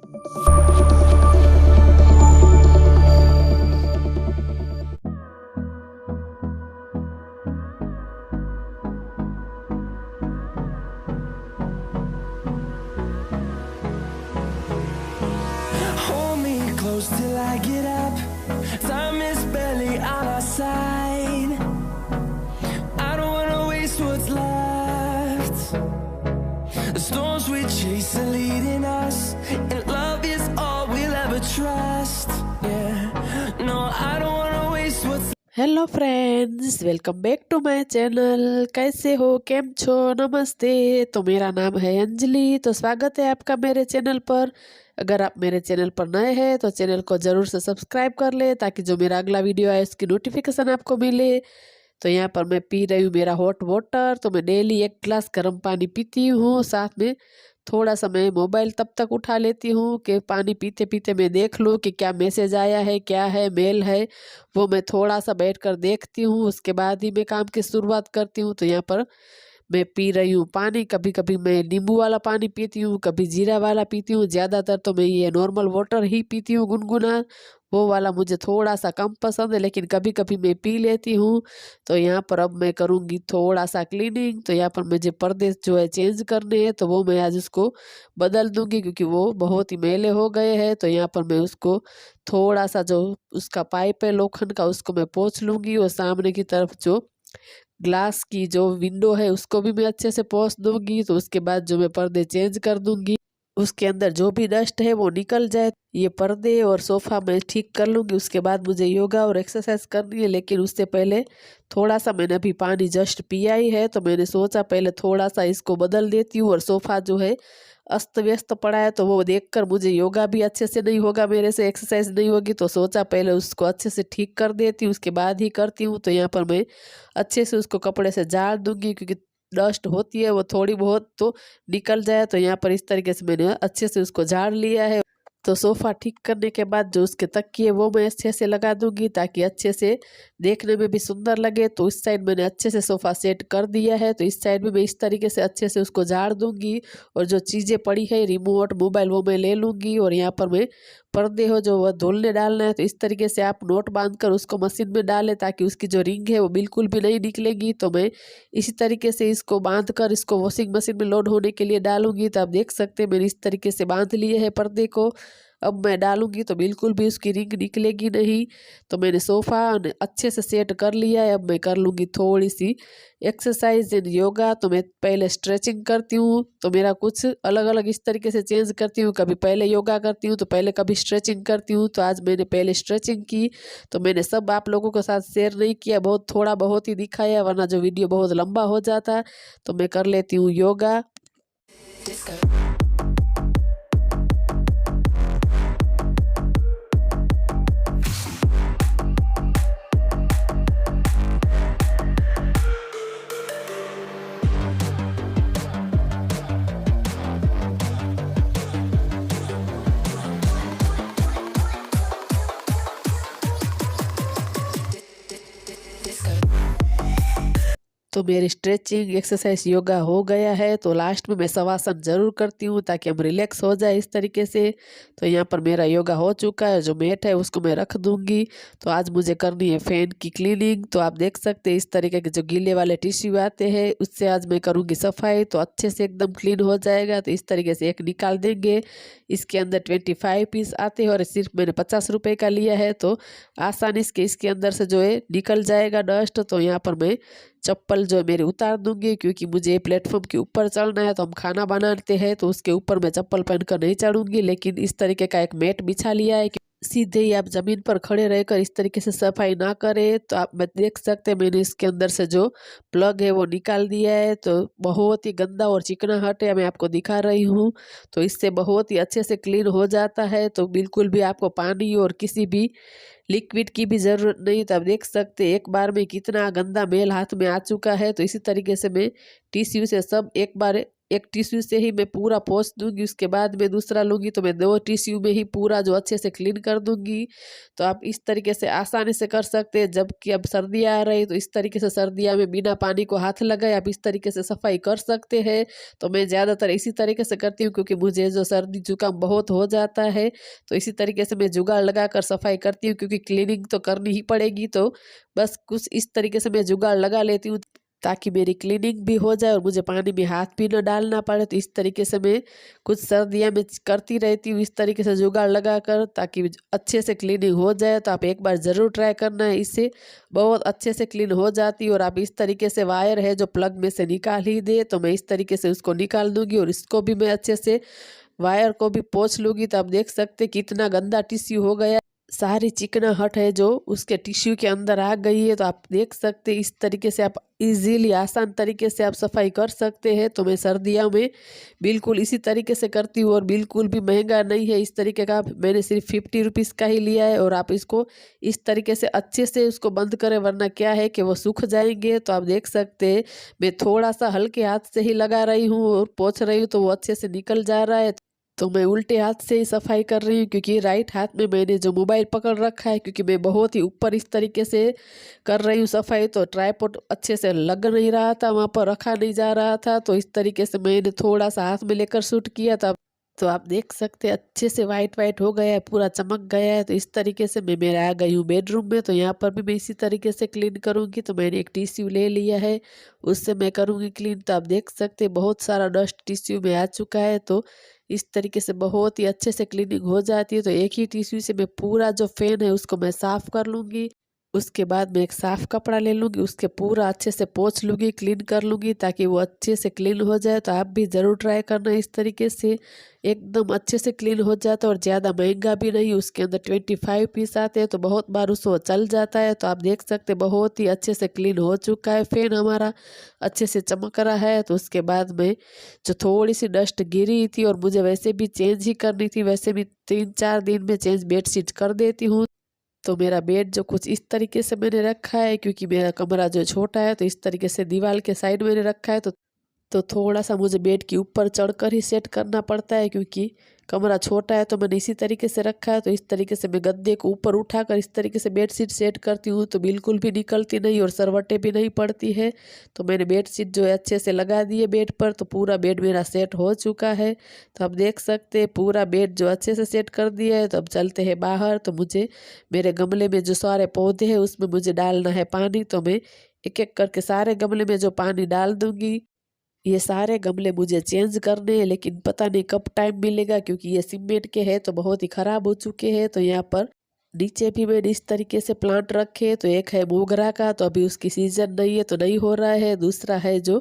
Hold me close till I get up. Time is barely on our side. I don't wanna waste what's left. The storms we chase are leading us, and love is all we'll ever trust. Yeah, no, I don't wanna waste what's. Hello friends, welcome back to my channel. कैसे हो, केम छो, नमस्ते। तो मेरा नाम है अंजलि। तो स्वागत है आपका मेरे चैनल पर। अगर आप मेरे चैनल पर नए हैं तो चैनल को ज़रूर से सब्सक्राइब कर ले, ताकि जो मेरा अगला वीडियो आए उसकी नोटिफिकेशन आपको मिले। तो यहाँ पर मैं पी रही हूँ मेरा हॉट वाटर। तो मैं डेली 1 गिलास गर्म पानी पीती हूँ। साथ में थोड़ा सा मैं मोबाइल तब तक उठा लेती हूँ कि पानी पीते पीते मैं देख लूँ कि क्या मैसेज आया है, क्या है, मेल है, वो मैं थोड़ा सा बैठकर देखती हूँ। उसके बाद ही मैं काम की शुरुआत करती हूँ। तो यहाँ पर मैं पी रही हूँ पानी। कभी कभी मैं नींबू वाला पानी पीती हूँ, कभी जीरा वाला पीती हूँ। ज़्यादातर तो मैं ये नॉर्मल वाटर ही पीती हूँ, गुनगुना। वो वाला मुझे थोड़ा सा कम पसंद है, लेकिन कभी कभी मैं पी लेती हूँ। तो यहाँ पर अब मैं करूँगी थोड़ा सा क्लीनिंग। तो यहाँ पर मुझे पर्दे जो है चेंज करने हैं, तो वो मैं आज उसको बदल दूँगी, क्योंकि वो बहुत ही मैले हो गए हैं। तो यहाँ पर मैं उसको थोड़ा सा जो उसका पाइप है लोखंड का, उसको मैं पोंछ लूँगी। और सामने की तरफ जो ग्लास की जो विंडो है उसको भी मैं अच्छे से पोंछ दूंगी। तो उसके बाद जो मैं पर्दे चेंज कर दूंगी, उसके अंदर जो भी डस्ट है वो निकल जाए। ये पर्दे और सोफ़ा मैं ठीक कर लूँगी। उसके बाद मुझे योगा और एक्सरसाइज करनी है, लेकिन उससे पहले थोड़ा सा मैंने अभी पानी जस्ट पिया ही है। तो मैंने सोचा पहले थोड़ा सा इसको बदल देती हूँ। और सोफ़ा जो है अस्त व्यस्त पड़ा है, तो वो देखकर मुझे योगा भी अच्छे से नहीं होगा, मेरे से एक्सरसाइज नहीं होगी। तो सोचा पहले उसको अच्छे से ठीक कर देती हूँ, उसके बाद ही करती हूँ। तो यहाँ पर मैं अच्छे से उसको कपड़े से झाड़ दूंगी, क्योंकि डस्ट होती है वो थोड़ी बहुत तो निकल जाए। तो यहाँ पर इस तरीके से मैंने अच्छे से उसको झाड़ लिया है। तो सोफ़ा ठीक करने के बाद जो उसके तकिए वो मैं अच्छे से लगा दूंगी, ताकि अच्छे से देखने में भी सुंदर लगे। तो इस साइड मैंने अच्छे से सोफ़ा सेट कर दिया है। तो इस साइड भी मैं इस तरीके से अच्छे से उसको झाड़ दूंगी। और जो चीज़ें पड़ी है, रिमोट, मोबाइल, वो मैं ले लूँगी। और यहाँ पर मैं पर्दे हो जो वह धुलने डालना है, तो इस तरीके से आप नोट बांध कर उसको मशीन में डालें, ताकि उसकी जो रिंग है वो बिल्कुल भी नहीं निकलेगी। तो मैं इसी तरीके से इसको बांध कर इसको वॉशिंग मशीन में लोड होने के लिए डालूंगी। तो आप देख सकते हैं मैंने इस तरीके से बांध लिए है पर्दे को। अब मैं डालूंगी तो बिल्कुल भी उसकी रिंग निकलेगी नहीं। तो मैंने सोफ़ा अच्छे से सेट कर लिया है। अब मैं कर लूँगी थोड़ी सी एक्सरसाइज एंड योगा। तो मैं पहले स्ट्रेचिंग करती हूँ। तो मेरा कुछ अलग अलग इस तरीके से चेंज करती हूँ, कभी पहले योगा करती हूँ, तो पहले कभी स्ट्रेचिंग करती हूँ। तो आज मैंने पहले स्ट्रेचिंग की। तो मैंने सब आप लोगों के साथ शेयर नहीं किया, बहुत थोड़ा बहुत ही दिखाया, वरना जो वीडियो बहुत लंबा हो जाता। तो मैं कर लेती हूँ योगा। तो मेरी स्ट्रेचिंग, एक्सरसाइज, योगा हो गया है। तो लास्ट में मैं शवासन ज़रूर करती हूँ, ताकि हम रिलैक्स हो जाए इस तरीके से। तो यहाँ पर मेरा योगा हो चुका है। जो मैट है उसको मैं रख दूँगी। तो आज मुझे करनी है फैन की क्लीनिंग। तो आप देख सकते हैं इस तरीके के जो गीले वाले टिश्यू आते हैं, उससे आज मैं करूँगी सफाई। तो अच्छे से एकदम क्लीन हो जाएगा। तो इस तरीके से एक निकाल देंगे। इसके अंदर 25 पीस आते हैं, और सिर्फ मैंने 50 रुपये का लिया है। तो आसानी से इसके अंदर से जो है निकल जाएगा डस्ट। तो यहाँ पर मैं चप्पल जो है मेरी उतार दूंगी, क्योंकि मुझे प्लेटफॉर्म के ऊपर चढ़ना है। तो हम खाना बनाते हैं, तो उसके ऊपर मैं चप्पल पहनकर नहीं चढ़ूंगी। लेकिन इस तरीके का एक मैट बिछा लिया है कि सीधे ही आप जमीन पर खड़े रहकर इस तरीके से सफाई ना करें। तो आप मैं देख सकते हैं मैंने इसके अंदर से जो प्लग है वो निकाल दिया है। तो बहुत ही गंदा और चिकनाहट है, मैं आपको दिखा रही हूँ। तो इससे बहुत ही अच्छे से क्लीन हो जाता है। तो बिल्कुल भी आपको पानी और किसी भी लिक्विड की भी ज़रूरत नहीं। तो आप देख सकते एक बार में कितना गंदा मेल हाथ में आ चुका है। तो इसी तरीके से मैं टिश्यू से सब एक बार एक टिश्यू से ही मैं पूरा पोंछ दूंगी, उसके बाद मैं दूसरा लूँगी तो मैं 2 टिश्यू में ही पूरा जो अच्छे से क्लीन कर दूंगी। तो आप इस तरीके से आसानी से कर सकते हैं। जबकि अब सर्दियाँ आ रही तो इस तरीके से सर्दियाँ में बिना पानी को हाथ लगाए आप इस तरीके से सफाई कर सकते हैं। तो मैं ज़्यादातर इसी तरीके से करती हूँ, क्योंकि मुझे जो सर्दी जुकाम बहुत हो जाता है, तो इसी तरीके से मैं जुगाड़ लगा कर सफाई करती हूँ, क्योंकि क्लीनिंग तो करनी ही पड़ेगी। तो बस कुछ इस तरीके से मैं जुगाड़ लगा लेती हूँ, ताकि मेरी क्लीनिंग भी हो जाए और मुझे पानी में हाथ भी न डालना पड़े। तो इस तरीके से मैं कुछ सर्दियाँ में करती रहती हूँ, इस तरीके से जुगाड़ लगा कर, ताकि अच्छे से क्लीनिंग हो जाए। तो आप एक बार ज़रूर ट्राई करना है, इससे बहुत अच्छे से क्लीन हो जाती है। और आप इस तरीके से वायर है जो प्लग में से निकाल ही दे, तो मैं इस तरीके से उसको निकाल दूंगी और इसको भी मैं अच्छे से वायर को भी पोंछ लूँगी। तो आप देख सकते कितना गंदा टिश्यू हो गया, सारी चिकनाहट है जो उसके टिश्यू के अंदर आ गई है। तो आप देख सकते इस तरीके से आप इजीली आसान तरीके से आप सफाई कर सकते हैं। तो मैं सर्दियों में बिल्कुल इसी तरीके से करती हूँ और बिल्कुल भी महंगा नहीं है। इस तरीके का मैंने सिर्फ 50 रुपीज़ का ही लिया है। और आप इसको इस तरीके से अच्छे से उसको बंद करें, वरना क्या है कि वो सूख जाएंगे। तो आप देख सकते हैं मैं थोड़ा सा हल्के हाथ से ही लगा रही हूँ और पोंछ रही हूँ, तो वो अच्छे से निकल जा रहा है। तो मैं उल्टे हाथ से ही सफाई कर रही हूँ, क्योंकि राइट हाथ में मैंने जो मोबाइल पकड़ रखा है, क्योंकि मैं बहुत ही ऊपर इस तरीके से कर रही हूँ सफाई, तो ट्राइपॉड अच्छे से लग नहीं रहा था, वहाँ पर रखा नहीं जा रहा था। तो इस तरीके से मैंने थोड़ा सा हाथ में लेकर शूट किया था। तो आप देख सकते हैं अच्छे से वाइट वाइट हो गया है, पूरा चमक गया है। तो इस तरीके से मैं मेरा आ गई हूँ बेडरूम में। तो यहाँ पर भी मैं इसी तरीके से क्लीन करूँगी। तो मैंने एक टिश्यू ले लिया है, उससे मैं करूँगी क्लीन। तो आप देख सकते हैं बहुत सारा डस्ट टिश्यू में आ चुका है। तो इस तरीके से बहुत ही अच्छे से क्लीनिंग हो जाती है। तो एक ही टिश्यू से मैं पूरा जो फैन है उसको मैं साफ़ कर लूँगी। उसके बाद मैं एक साफ़ कपड़ा ले लूँगी, उसके पूरा अच्छे से पोंछ लूँगी, क्लीन कर लूँगी, ताकि वो अच्छे से क्लीन हो जाए। तो आप भी ज़रूर ट्राई करना इस तरीके से, एकदम अच्छे से क्लीन हो जाता है। और ज़्यादा महंगा भी नहीं, उसके अंदर 25 पीस आते हैं, तो बहुत बार उसको चल जाता है। तो आप देख सकते बहुत ही अच्छे से क्लीन हो चुका है, फैन हमारा अच्छे से चमक रहा है। तो उसके बाद में जो थोड़ी सी डस्ट गिरी थी, और मुझे वैसे भी चेंज ही करनी थी, वैसे भी 3-4 दिन में चेंज बेडशीट कर देती हूँ। तो मेरा बेड जो कुछ इस तरीके से मैंने रखा है, क्योंकि मेरा कमरा जो छोटा है, तो इस तरीके से दीवार के साइड मैंने रखा है। तो थोड़ा सा मुझे बेड के ऊपर चढ़कर ही सेट करना पड़ता है, क्योंकि कमरा छोटा है। तो मैंने इसी तरीके से रखा है। तो इस तरीके से मैं गद्दे को ऊपर उठाकर इस तरीके से बेडशीट सेट करती हूँ, तो बिल्कुल भी निकलती नहीं और सरवटें भी नहीं पड़ती है। तो मैंने बेडशीट जो है अच्छे से लगा दी है बेड पर। तो पूरा बेड मेरा सेट हो चुका है। तो आप देख सकते हैं पूरा बेड जो अच्छे से सेट कर दिया है। तो अब चलते हैं बाहर। तो मुझे मेरे गमले में जो सारे पौधे हैं उसमें मुझे डालना है पानी। तो मैं एक एक करके सारे गमले में जो पानी डाल दूंगी। ये सारे गमले मुझे चेंज करने हैं, लेकिन पता नहीं कब टाइम मिलेगा, क्योंकि ये सीमेंट के हैं तो बहुत ही ख़राब हो चुके हैं। तो यहाँ पर नीचे भी मैंने इस तरीके से प्लांट रखे। तो एक है मोगरा का, तो अभी उसकी सीजन नहीं है तो नहीं हो रहा है। दूसरा है जो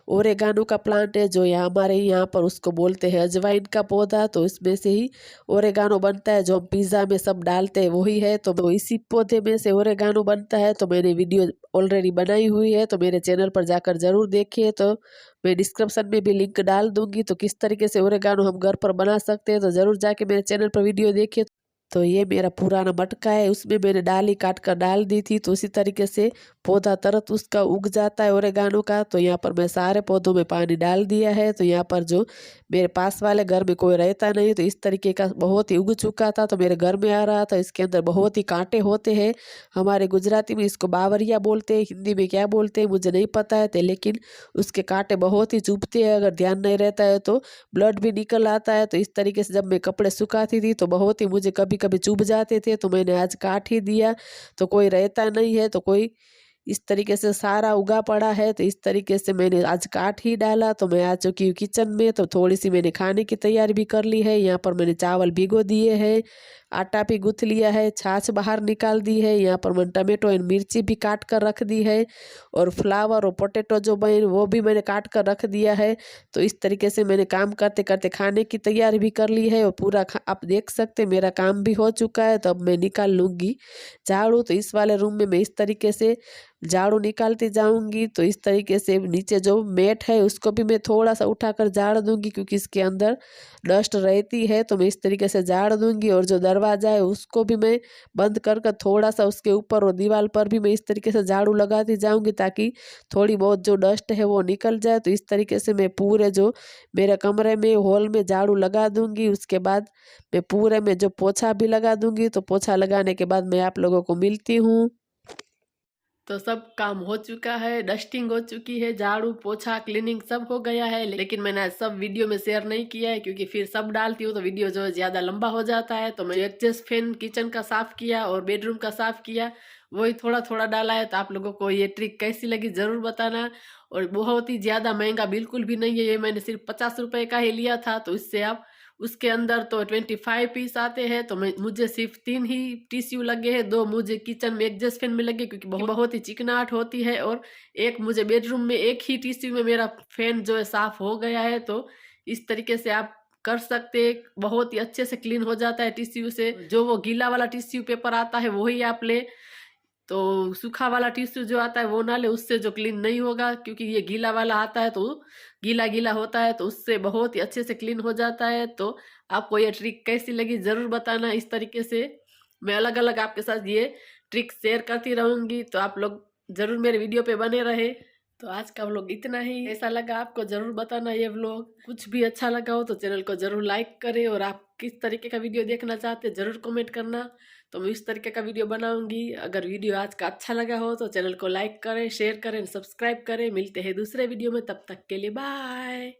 ओरेगानो का प्लांट है, जो यहाँ हमारे यहाँ पर उसको बोलते हैं अजवाइन का पौधा। तो इसमें से ही ओरेगानो बनता है, जो हम पिज़्ज़ा में सब डालते हैं वही है। तो इसी पौधे में से ओरेगानो बनता है। तो मैंने वीडियो ऑलरेडी बनाई हुई है, तो मेरे चैनल पर जाकर ज़रूर देखिए। तो मैं डिस्क्रिप्शन में भी लिंक डाल दूंगी। तो किस तरीके से ओरेगानो हम घर पर बना सकते हैं, तो ज़रूर जाके मेरे चैनल पर वीडियो देखिए। तो ये मेरा पुराना मटका है, उसमें मैंने डाली काट कर डाल दी थी। तो उसी तरीके से पौधा तुरंत उसका उग जाता है ओरेगानो का। तो यहाँ पर मैं सारे पौधों में पानी डाल दिया है। तो यहाँ पर जो मेरे पास वाले घर में कोई रहता नहीं, तो इस तरीके का बहुत ही उग चुका था, तो मेरे घर में आ रहा था। इसके अंदर बहुत ही कांटे होते हैं, हमारे गुजराती में इसको बावरिया बोलते हैं, हिंदी में क्या बोलते हैं मुझे नहीं पता है। तो लेकिन उसके कांटे बहुत ही चुभते हैं, अगर ध्यान नहीं रहता है तो ब्लड भी निकल आता है। तो इस तरीके से जब मैं कपड़े सुखाती थी तो बहुत ही मुझे कभी कभी चुभ जाते थे। तो मैंने आज काट ही दिया। तो कोई रहता नहीं है, तो कोई इस तरीके से सारा उगा पड़ा है। तो इस तरीके से मैंने आज काट ही डाला। तो मैं आ चुकी हूँ किचन में। तो थोड़ी सी मैंने खाने की तैयारी भी कर ली है। यहाँ पर मैंने चावल भिगो दिए हैं, आटा भी गूँथ लिया है, छाछ बाहर निकाल दी है। यहाँ पर मैंने टमाटो एंड मिर्ची भी काट कर रख दी है, और फ्लावर और पोटैटो जो बने वो भी मैंने काट कर रख दिया है। तो इस तरीके से मैंने काम करते करते खाने की तैयारी भी कर ली है, और पूरा आप देख सकते हैं मेरा काम भी हो चुका है। तो अब मैं निकाल लूँगी झाड़ू। तो इस वाले रूम में मैं इस तरीके से झाड़ू निकालती जाऊंगी। तो इस तरीके से नीचे जो मैट है उसको भी मैं थोड़ा सा उठाकर झाड़ दूंगी, क्योंकि इसके अंदर डस्ट रहती है। तो मैं इस तरीके से झाड़ दूंगी। और जो दरवाज़ा है उसको भी मैं बंद कर कर थोड़ा सा उसके ऊपर और दीवार पर भी मैं इस तरीके से झाड़ू लगाती जाऊंगी, ताकि थोड़ी बहुत जो डस्ट है वो निकल जाए। तो इस तरीके से मैं पूरे जो मेरे कमरे में हॉल में झाड़ू लगा दूंगी। उसके बाद मैं पूरे में जो पोछा भी लगा दूंगी। तो पोछा लगाने के बाद मैं आप लोगों को मिलती हूँ। तो सब काम हो चुका है, डस्टिंग हो चुकी है, झाड़ू पोछा क्लीनिंग सब हो गया है, लेकिन मैंने आज सब वीडियो में शेयर नहीं किया है क्योंकि फिर सब डालती हूँ तो वीडियो जो है ज्यादा लंबा हो जाता है। तो मैं एडजस्ट फैन किचन का साफ किया और बेडरूम का साफ किया, वही थोड़ा थोड़ा डाला है। तो आप लोगों को ये ट्रिक कैसी लगी जरूर बताना। और बहुत ही ज्यादा महंगा बिल्कुल भी नहीं है, ये मैंने सिर्फ 50 रुपए का ही लिया था। तो इससे आप उसके अंदर तो 25 पीस आते हैं। तो मुझे सिर्फ 3 ही टिश्यू लगे हैं, 2 मुझे किचन में एडजस्ट फैन में लगे क्योंकि बहुत ही चिकनाहट होती है, और एक मुझे बेडरूम में। एक ही टिश्यू में मेरा फैन जो है साफ हो गया है। तो इस तरीके से आप कर सकते हैं, बहुत ही अच्छे से क्लीन हो जाता है टिश्यू से। जो वो गीला वाला टिश्यू पेपर आता है वही आप ले, तो सूखा वाला टिश्यू जो आता है वो ना ले, उससे जो क्लीन नहीं होगा। क्योंकि ये गीला वाला आता है तो गीला गीला होता है, तो उससे बहुत ही अच्छे से क्लीन हो जाता है। तो आपको ये ट्रिक कैसी लगी जरूर बताना। इस तरीके से मैं अलग अलग आपके साथ ये ट्रिक शेयर करती रहूंगी, तो आप लोग जरूर मेरे वीडियो पे बने रहे। तो आज का व्लॉग इतना ही, ऐसा लगा आपको जरूर बताना। ये व्लॉग कुछ भी अच्छा लगा हो तो चैनल को जरूर लाइक करें, और आप किस तरीके का वीडियो देखना चाहते हैं जरूर कमेंट करना, तो मैं इस तरीके का वीडियो बनाऊंगी। अगर वीडियो आज का अच्छा लगा हो तो चैनल को लाइक करें, शेयर करें, सब्सक्राइब करें। मिलते हैं दूसरे वीडियो में, तब तक के लिए बाय।